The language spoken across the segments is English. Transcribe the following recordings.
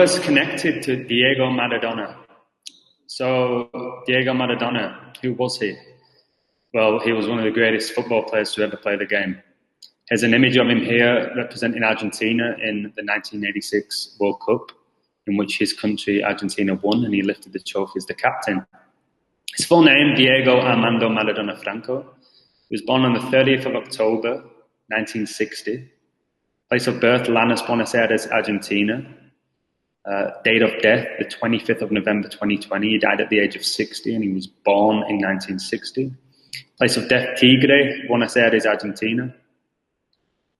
us connected to Diego Maradona. So, Diego Maradona, who was he? Well, he was one of the greatest football players to ever play the game. Here's an image of him here representing Argentina in the 1986 World Cup, in which his country, Argentina, won, and he lifted the trophy as the captain. His full name, Diego Armando Maradona Franco. He was born on the 30th of October, 1960. Place of birth, Lanús, Buenos Aires, Argentina. Date of death, the 25th of November 2020. He died at the age of 60 and he was born in 1960. Place of death, Tigre, Buenos Aires, Argentina.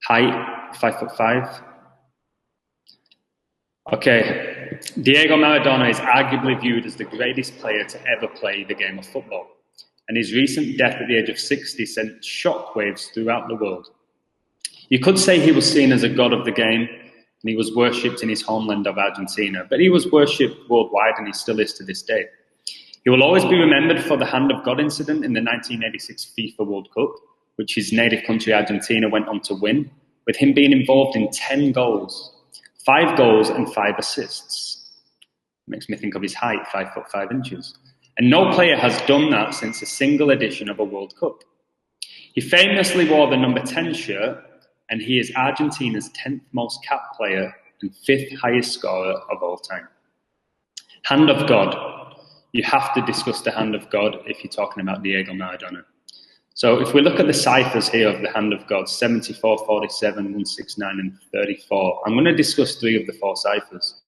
Height, 5'5". Okay, Diego Maradona is arguably viewed as the greatest player to ever play the game of football. And his recent death at the age of 60 sent shockwaves throughout the world. You could say he was seen as a god of the game, and he was worshipped in his homeland of Argentina, but he was worshipped worldwide, and he still is to this day. He will always be remembered for the Hand of God incident in the 1986 FIFA World Cup, which his native country Argentina went on to win, with him being involved in 10 goals, 5 goals and 5 assists. Makes me think of his height, 5'5". And no player has done that since a single edition of a World Cup. He famously wore the number 10 shirt, and he is Argentina's 10th most capped player and 5th highest scorer of all time. Hand of God. You have to discuss the Hand of God if you're talking about Diego Maradona. So if we look at the ciphers here of the Hand of God, 74, 47, 169, and 34, I'm going to discuss 3 of the 4 ciphers.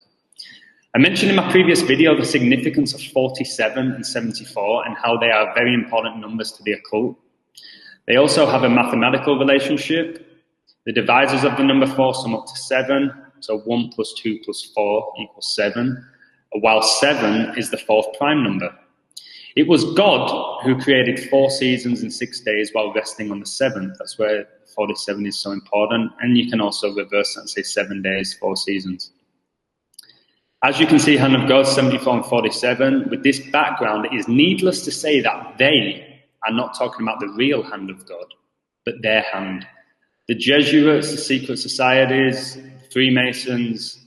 I mentioned in my previous video the significance of 47 and 74 and how they are very important numbers to the occult. They also have a mathematical relationship. The divisors of the number 4 sum up to 7, so 1 plus 2 plus 4 equals 7, while 7 is the 4th prime number. It was God who created 4 seasons in 6 days while resting on the 7th. That's where 47 is so important, and you can also reverse that and say 7 days, 4 seasons. As you can see, Hand of God, 74 and 47, with this background, it is needless to say that they are not talking about the real Hand of God, but their hand. The Jesuits, the secret societies, Freemasons,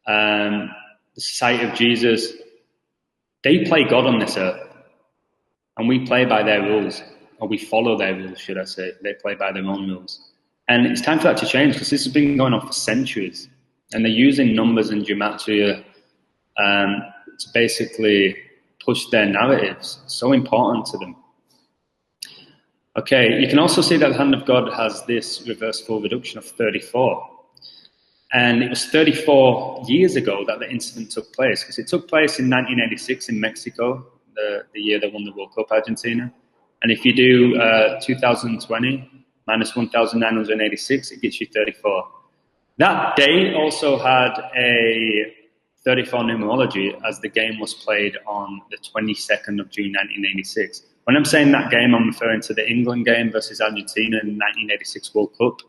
the Society of Jesus, they play God on this earth. And we play by their rules, or we follow their rules, should I say. They play by their own rules. And it's time for that to change, because this has been going on for centuries. And they're using numbers and gematria to basically push their narratives. It's so important to them. Okay, you can also see that the Hand of God has this reverse full reduction of 34. And it was 34 years ago that the incident took place, because it took place in 1986 in Mexico, the year they won the World Cup, Argentina. And if you do 2020 minus 1,986, it gets you 34. That day also had a 34 numerology, as the game was played on the 22nd of June 1986. When I'm saying that game, I'm referring to the England game versus Argentina in the 1986 World Cup.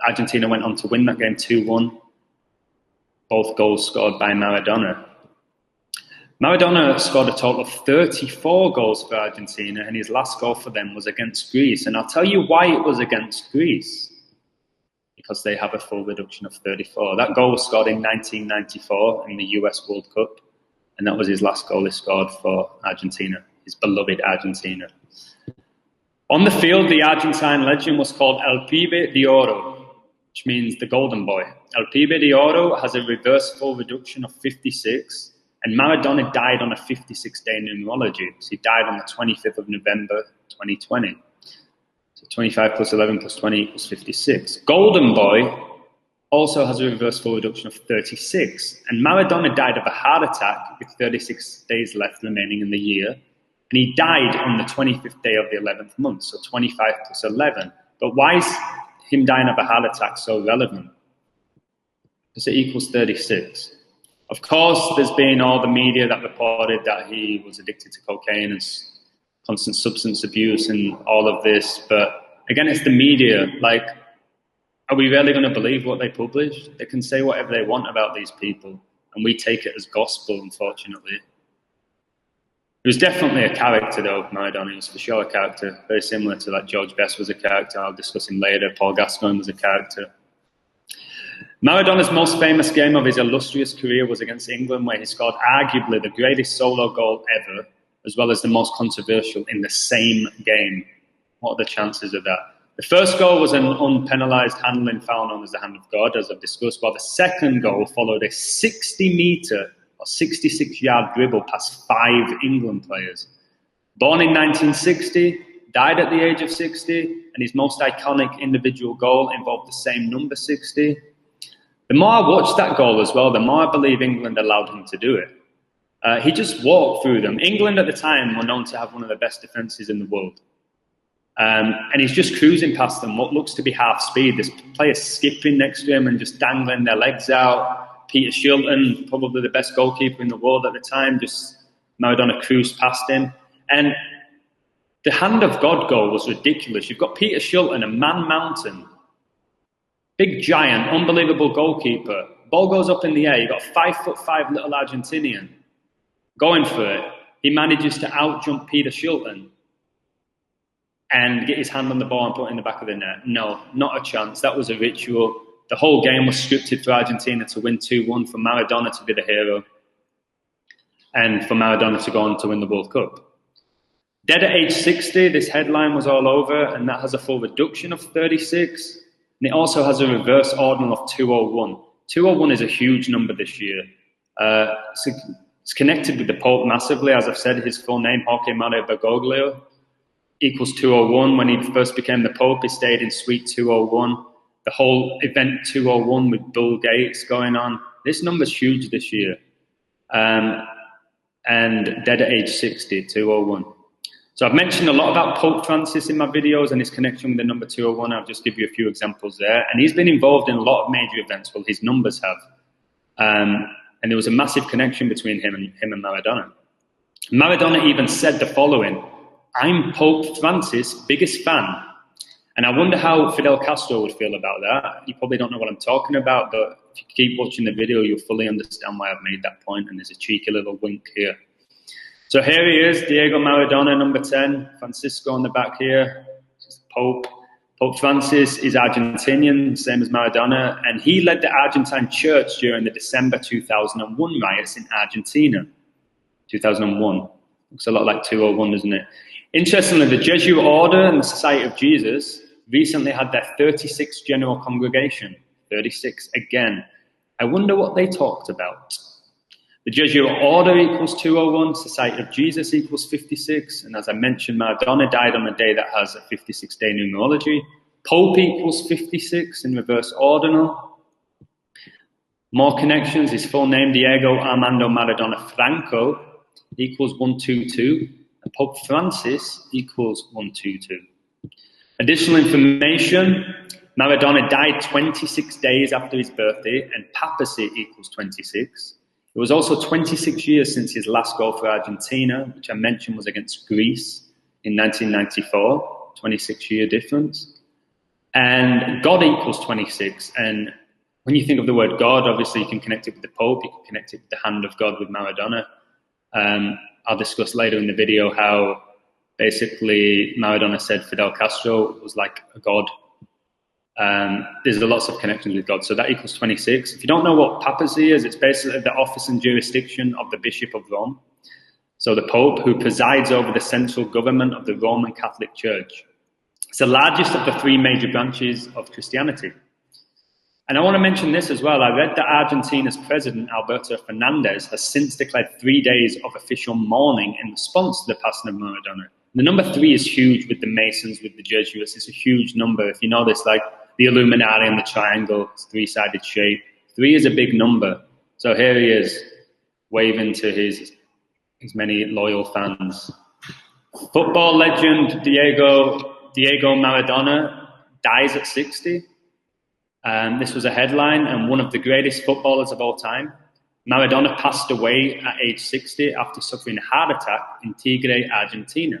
Argentina went on to win that game 2-1. Both goals scored by Maradona. Maradona scored a total of 34 goals for Argentina, and his last goal for them was against Greece. And I'll tell you why it was against Greece. Because they have a full reduction of 34. That goal was scored in 1994 in the US World Cup, and that was his last goal he scored for Argentina, his beloved Argentina. On the field, the Argentine legend was called El Pibe de Oro, which means the golden boy. El Pibe de Oro has a reverse full reduction of 56, and Maradona died on a 56-day numerology. So he died on the 25th of November, 2020. So 25 plus 11 plus 20 equals 56. Golden Boy also has a reverse full reduction of 36, and Maradona died of a heart attack with 36 days left remaining in the year. And he died on the 25th day of the 11th month, so 25 plus 11. But why is him dying of a heart attack so relevant? Because it equals 36. Of course, there's been all the media that reported that he was addicted to cocaine and constant substance abuse and all of this. But again, it's the media. Like, are we really going to believe what they publish? They can say whatever they want about these people, and we take it as gospel, unfortunately. He was definitely a character, though, Maradona. He was for sure a character, very similar to like George Best was a character. I'll discuss him later. Paul Gascoigne was a character. Maradona's most famous game of his illustrious career was against England, where he scored arguably the greatest solo goal ever, as well as the most controversial in the same game. What are the chances of that? The first goal was an unpenalised handling foul known as the hand of God, as I've discussed, while the second goal followed a 60-metre or 66-yard dribble past 5 England players. Born in 1960, died at the age of 60, and his most iconic individual goal involved the same number 60. The more I watched that goal as well, the more I believe England allowed him to do it. He just walked through them. England at the time were known to have one of the best defences in the world. And he's just cruising past them, what looks to be half speed. There's players skipping next to him and just dangling their legs out. Peter Shilton, probably the best goalkeeper in the world at the time, just Maradona cruised past him. And the hand of God goal was ridiculous. You've got Peter Shilton, a man mountain, big giant, unbelievable goalkeeper. Ball goes up in the air. You've got 5'5" little Argentinian going for it. He manages to outjump Peter Shilton and get his hand on the ball and put it in the back of the net. No, not a chance. That was a ritual. The whole game was scripted for Argentina to win 2-1, for Maradona to be the hero, and for Maradona to go on to win the World Cup. Dead at age 60, this headline was all over, and that has a full reduction of 36. And it also has a reverse ordinal of 201. 201 is a huge number this year. It's connected with the Pope massively. As I've said, his full name, Jorge Mario Bergoglio, equals 201. When he first became the Pope, he stayed in Suite 201. The whole event 201 with Bill Gates going on. This number's huge this year. And dead at age 60, 201. So I've mentioned a lot about Pope Francis in my videos and his connection with the number 201. I'll just give you a few examples there. And he's been involved in a lot of major events. Well, his numbers have. And there was a massive connection between him and Maradona. Maradona even said the following: "I'm Pope Francis' biggest fan." And I wonder how Fidel Castro would feel about that. You probably don't know what I'm talking about, but if you keep watching the video, you'll fully understand why I've made that point. And there's a cheeky little wink here. So here he is, Diego Maradona, number 10, Francisco on the back here, Pope. Pope Francis is Argentinian, same as Maradona, and he led the Argentine church during the December 2001 riots in Argentina. 2001. Looks a lot like 201, doesn't it? Interestingly, the Jesuit Order and the Society of Jesus recently had their 36th general congregation. 36 again. I wonder what they talked about. The Jesuit Order equals 201, Society of Jesus equals 56, and as I mentioned, Maradona died on a day that has a 56-day numerology. Pope equals 56 in reverse ordinal. More connections, his full name, Diego Armando Maradona Franco, equals 122, and Pope Francis equals 122. Additional information, Maradona died 26 days after his birthday, and papacy equals 26. It was also 26 years since his last goal for Argentina, which I mentioned was against Greece in 1994, 26-year difference. And God equals 26. And when you think of the word God, obviously you can connect it with the Pope, you can connect it with the hand of God with Maradona. I'll discuss later in the video how basically Maradona said Fidel Castro was like a god. There's lots of connections with God. So that equals 26. If you don't know what papacy is, it's basically the office and jurisdiction of the Bishop of Rome. So the Pope, who presides over the central government of the Roman Catholic Church. It's the largest of the 3 major branches of Christianity. And I want to mention this as well. I read that Argentina's president, Alberto Fernandez, has since declared 3 days of official mourning in response to the passing of Maradona. The number 3 is huge with the Masons, with the Jesuits. It's a huge number. If you know this, like the Illuminati and the triangle, it's 3-sided shape. 3 is a big number. So here he is, waving to his many loyal fans. Football legend Diego Maradona dies at 60. This was a headline, and one of the greatest footballers of all time. Maradona passed away at age 60 after suffering a heart attack in Tigre, Argentina.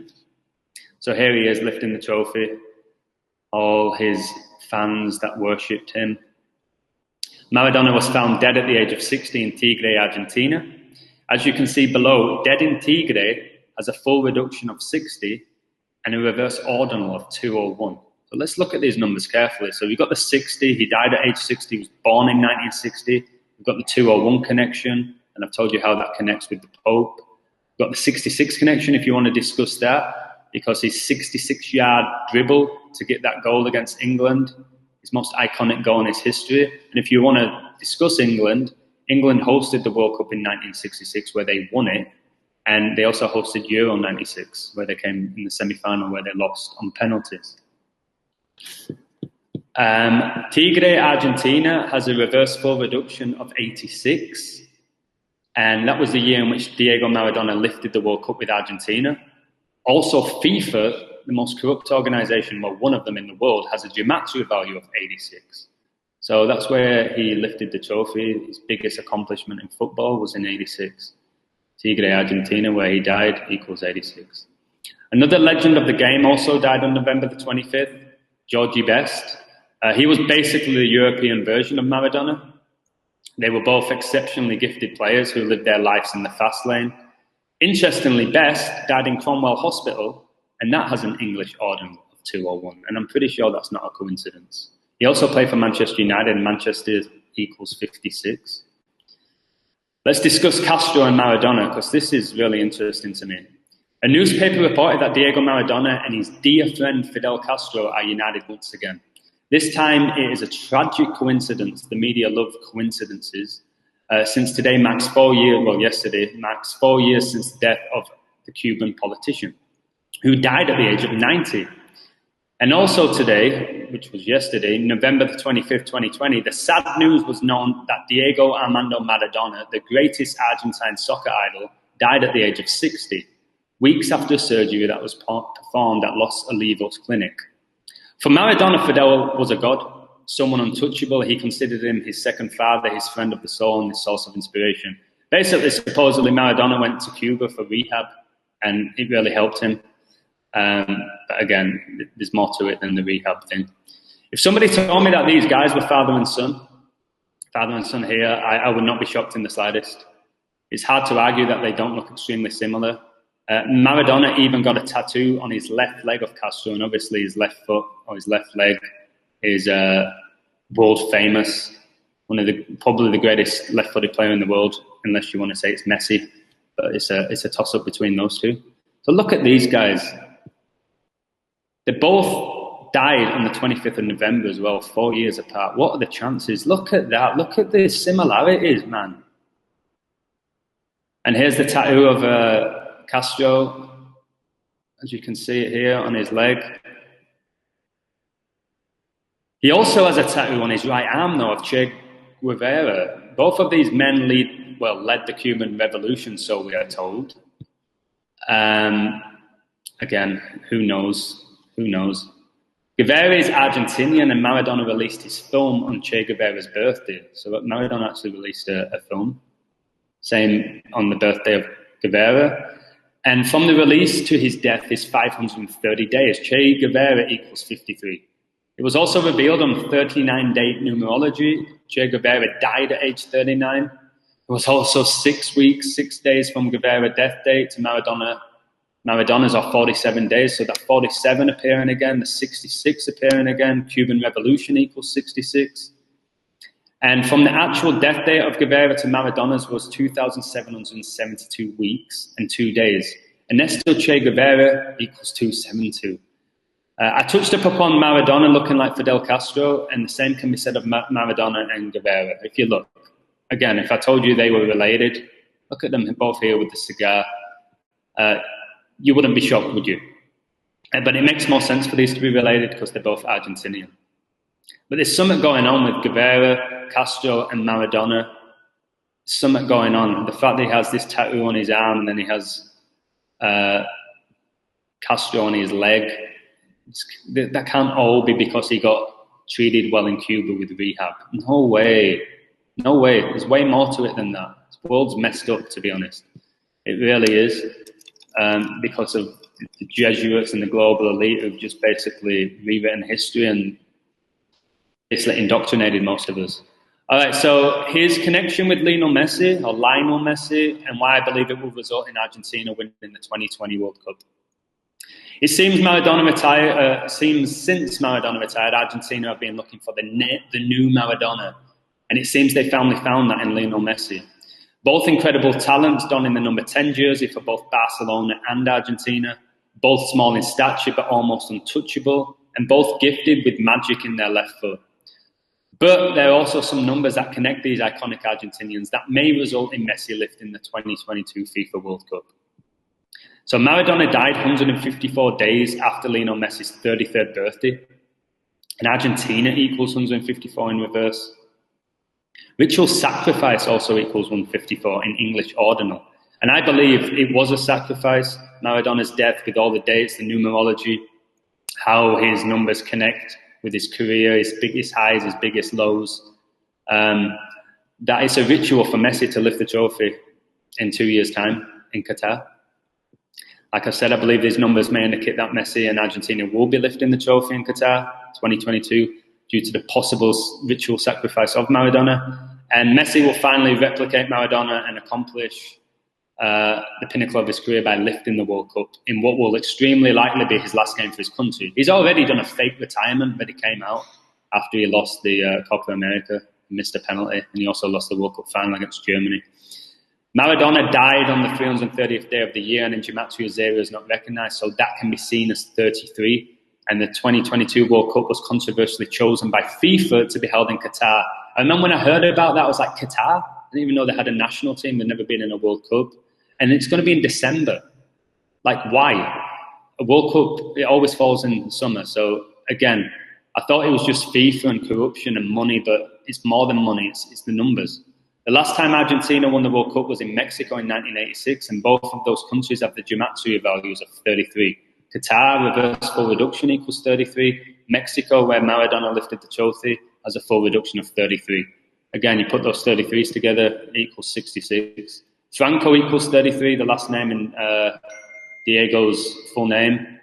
So here he is lifting the trophy, all his fans that worshipped him. Maradona was found dead at the age of 60 in Tigre, Argentina. As you can see below, dead in Tigre has a full reduction of 60 and a reverse ordinal of 201. So let's look at these numbers carefully. So we've got the 60, he died at age 60, he was born in 1960. We've got the 201 connection, and I've told you how that connects with the Pope. We've got the 66 connection if you want to discuss that, because his 66-yard dribble to get that goal against England, his most iconic goal in his history. And if you want to discuss England, England hosted the World Cup in 1966 where they won it, and they also hosted Euro 96 where they came in the semi-final where they lost on penalties. Tigre Argentina has a reverse score reduction of 86, and that was the year in which Diego Maradona lifted the World Cup with Argentina. Also, FIFA, the most corrupt organization, well, one of them in the world, has a gematria value of 86. So that's where he lifted the trophy. His biggest accomplishment in football was in 86. Tigre Argentina, where he died, equals 86. Another legend of the game also died on November the 25th, Georgie Best. He was basically the European version of Maradona. They were both exceptionally gifted players who lived their lives in the fast lane. Interestingly, Best died in Cromwell Hospital, and that has an English ordinal of 201, and I'm pretty sure that's not a coincidence. He also played for Manchester United, and Manchester equals 56. Let's discuss Castro and Maradona, because this is really interesting to me. A newspaper reported that Diego Maradona and his dear friend Fidel Castro are united once again. This time it is a tragic coincidence. The media love coincidences. Since today marks 4 years, well, yesterday marks 4 years since the death of the Cuban politician, who died at the age of 90. And also today, which was yesterday, November the 25th, 2020, the sad news was known that Diego Armando Maradona, the greatest Argentine soccer idol, died at the age of 60, weeks after surgery that was performed at Los Olivos Clinic. For Maradona, Fidel was a god, someone untouchable. He considered him his second father, his friend of the soul, and his source of inspiration. Basically, supposedly, Maradona went to Cuba for rehab, and it really helped him. But again, there's more to it than the rehab thing. If somebody told me that these guys were father and son here, I would not be shocked in the slightest. It's hard to argue that they don't look extremely similar. Maradona even got a tattoo on his left leg of Castro, and obviously his left foot or his left leg is world famous. Probably the greatest left-footed player in the world, unless you want to say it's Messi. But it's a toss-up between those two. So look at these guys. They both died on the 25th of November as well, 4 years apart. What are the chances? Look at that. Look at the similarities, man. And here's the tattoo of Castro, as you can see it here on his leg. He also has a tattoo on his right arm, though, of Che Guevara. Both of these men led the Cuban Revolution, so we are told. Again, who knows? Who knows? Guevara is Argentinian, and Maradona released his film on Che Guevara's birthday. So Maradona actually released a film, same on the birthday of Guevara. And from the release to his death is 530 days. Che Guevara equals 53. It was also revealed on 39-day numerology. Che Guevara died at age 39. It was also 6 weeks, 6 days from Guevara's death date to Maradona's are 47 days, so that 47 appearing again, the 66 appearing again, Cuban Revolution equals 66. And from the actual death date of Guevara to Maradona's was 2,772 weeks and 2 days. Ernesto Che Guevara equals 272. I touched upon Maradona looking like Fidel Castro, and the same can be said of Maradona and Guevara. If you look, again, if I told you they were related, look at them both here with the cigar. You wouldn't be shocked, would you? But it makes more sense for these to be related because they're both Argentinian. But there's something going on with Guevara, Castro, and Maradona. Something going on. The fact that he has this tattoo on his arm and then he has Castro on his leg, that can't all be because he got treated well in Cuba with rehab. No way. No way. There's way more to it than that. The world's messed up, to be honest. It really is. Because of the Jesuits and the global elite who've just basically rewritten history and basically indoctrinated most of us. All right, so his connection with Lionel Messi, and why I believe it will result in Argentina winning the 2020 World Cup. It seems Maradona retired. Seems since Maradona retired, Argentina have been looking for the new Maradona, and it seems they finally found that in Lionel Messi. Both incredible talents, donning the number 10 jersey for both Barcelona and Argentina. Both small in stature but almost untouchable, and both gifted with magic in their left foot. But there are also some numbers that connect these iconic Argentinians that may result in Messi lifting the 2022 FIFA World Cup. So Maradona died 154 days after Lionel Messi's 33rd birthday. And Argentina equals 154 in reverse. Ritual sacrifice also equals 154 in English ordinal. And I believe it was a sacrifice, Maradona's death, with all the dates, the numerology, how his numbers connect with his career, his biggest highs, his biggest lows. That it's a ritual for Messi to lift the trophy in 2 years' time in Qatar. Like I said, I believe these numbers may indicate that Messi and Argentina will be lifting the trophy in Qatar 2022 due to the possible ritual sacrifice of Maradona. And Messi will finally replicate Maradona and accomplish the pinnacle of his career by lifting the World Cup in what will extremely likely be his last game for his country. He's already done a fake retirement, but he came out after he lost the Copa America, missed a penalty, and he also lost the World Cup final against Germany. Maradona died on the 330th day of the year, and in Gematria Zero is not recognised, so that can be seen as 33. And the 2022 World Cup was controversially chosen by FIFA to be held in Qatar. I remember when I heard about that, I was like, Qatar? I didn't even know they had a national team. They'd never been in a World Cup. And it's going to be in December. Like, why? A World Cup, it always falls in the summer. So, again, I thought it was just FIFA and corruption and money, but it's more than money. It's the numbers. The last time Argentina won the World Cup was in Mexico in 1986, and both of those countries have the gematria values of 33. Qatar, reverse full reduction equals 33. Mexico, where Maradona lifted the trophy, has a full reduction of 33. Again, you put those 33s together, it equals 66. Franco equals 33, the last name in Diego's full name.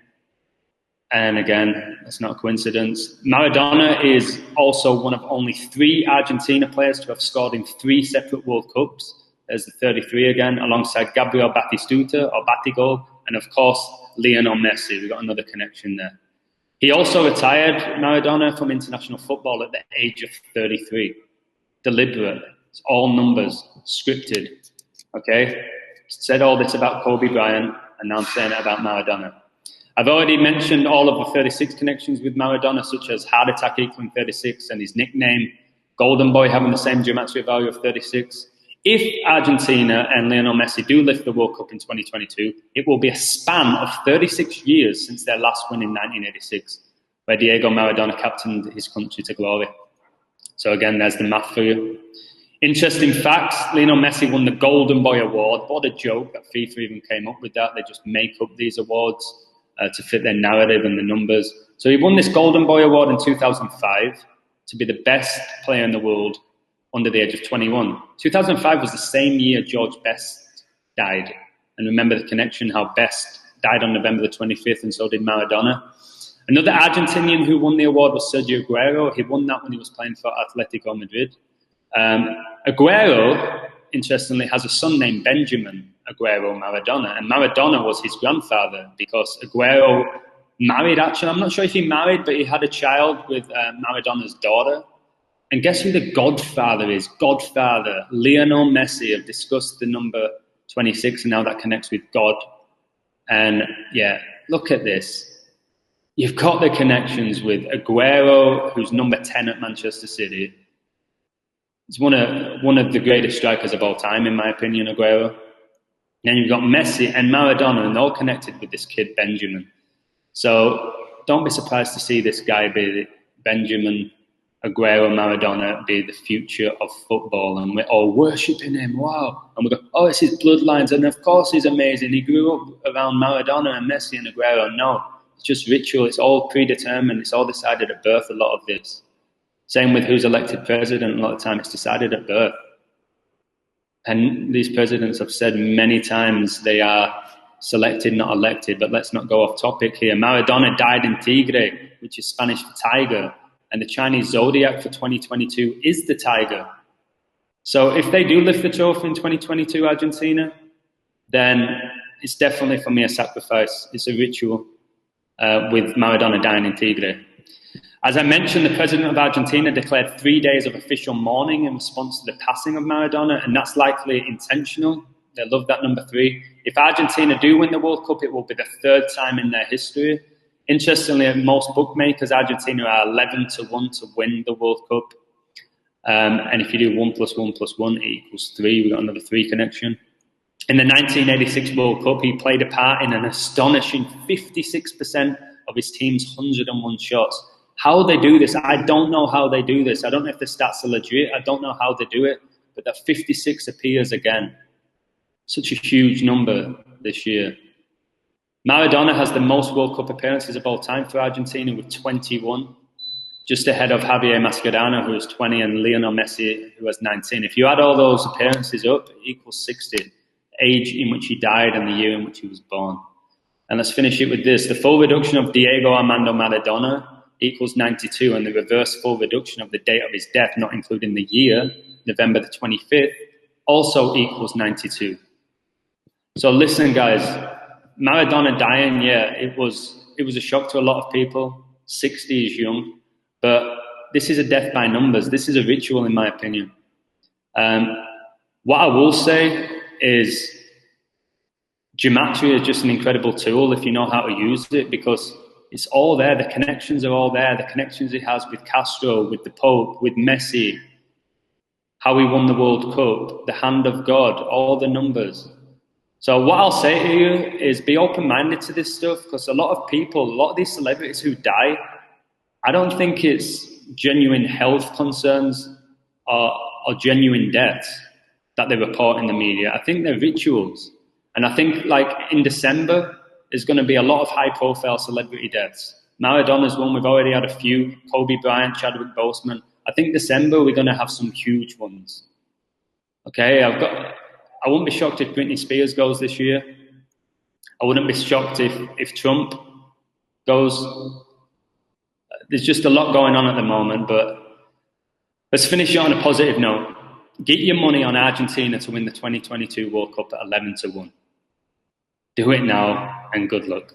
And again, that's not a coincidence. Maradona is also one of only 3 Argentina players to have scored in 3 separate World Cups. There's the 33 again, alongside Gabriel Batistuta, or Batigol, and of course, Lionel Messi. We've got another connection there. He also retired, Maradona, from international football at the age of 33. Deliberate. It's all numbers, scripted. Okay? Said all this about Kobe Bryant, and now I'm saying it about Maradona. I've already mentioned all of the 36 connections with Maradona, such as heart attack equaling 36 and his nickname, Golden Boy, having the same geometric value of 36. If Argentina and Lionel Messi do lift the World Cup in 2022, it will be a span of 36 years since their last win in 1986, where Diego Maradona captained his country to glory. So again, there's the math for you. Interesting facts, Lionel Messi won the Golden Boy Award. What a joke that FIFA even came up with that. They just make up these awards to fit their narrative and the numbers. So he won this Golden Boy Award in 2005 to be the best player in the world under the age of 21. 2005 was the same year George Best died. And remember the connection, how Best died on November the 25th, and so did Maradona. Another Argentinian who won the award was Sergio Aguero. He won that when he was playing for Atletico Madrid. Aguero, interestingly, has a son named Benjamin Aguero Maradona, and Maradona was his grandfather because Aguero married, actually, I'm not sure if he married, but he had a child with Maradona's daughter. And guess who the godfather is? Godfather, Lionel Messi. I've discussed the number 26 and how that connects with God. And yeah, look at this. You've got the connections with Aguero, who's number 10 at Manchester City. He's one of the greatest strikers of all time, in my opinion, Aguero. Then you've got Messi and Maradona, and they're all connected with this kid, Benjamin. So don't be surprised to see this guy be Benjamin Aguero Maradona be the future of football, and we're all worshipping him. Wow. And we go, oh, it's his bloodlines, and of course he's amazing. He grew up around Maradona and Messi and Aguero. No, it's just ritual. It's all predetermined. It's all decided at birth, a lot of this. Same with who's elected president. A lot of time it's decided at birth. And these presidents have said many times they are selected, not elected. But let's not go off topic here. Maradona died in Tigre, which is Spanish for tiger. And the Chinese zodiac for 2022 is the tiger. So if they do lift the trophy in 2022, Argentina, then it's definitely for me a sacrifice. It's a ritual. with Maradona dying in Tigre. As I mentioned, the president of Argentina declared 3 days of official mourning in response to the passing of Maradona, and that's likely intentional. They love that number 3. If Argentina do win the World Cup, it will be the 3rd time in their history. Interestingly, most bookmakers, Argentina are 11-1 to win the World Cup. And if you do 1 + 1 + 1, it equals 3. We've got another 3 connection. In the 1986 World Cup, he played a part in an astonishing 56% of his team's 101 shots. How they do this, I don't know how they do this. I don't know if the stats are legit. I don't know how they do it. But that 56 appears again. Such a huge number this year. Maradona has the most World Cup appearances of all time for Argentina with 21. Just ahead of Javier Mascherano, who has 20, and Lionel Messi, who has 19. If you add all those appearances up, it equals 60. The age in which he died and the year in which he was born. And let's finish it with this. The full reduction of Diego Armando Maradona equals 92, and the reverse full reduction of the date of his death, not including the year, November the 25th, also equals 92. So listen, guys, Maradona dying, yeah, it was a shock to a lot of people. 60 is young, but this is a death by numbers. This is a ritual, in my opinion. What I will say is gematria is just an incredible tool if you know how to use it, because it's all there. The connections are all there. The connections he has with Castro, with the Pope, with Messi, how he won the World Cup, the hand of God, all the numbers. So what I'll say to you is be open-minded to this stuff, because a lot of these celebrities who die, I don't think it's genuine health concerns or genuine deaths that they report in the media. I think they're rituals. And I think, like, in December, there's going to be a lot of high-profile celebrity deaths. Maradona's one. We've already had a few. Kobe Bryant, Chadwick Boseman. I think December, we're going to have some huge ones. Okay, I wouldn't be shocked if Britney Spears goes this year. I wouldn't be shocked if Trump goes. There's just a lot going on at the moment, but let's finish it on a positive note. Get your money on Argentina to win the 2022 World Cup at 11-1. Do it now, and good luck.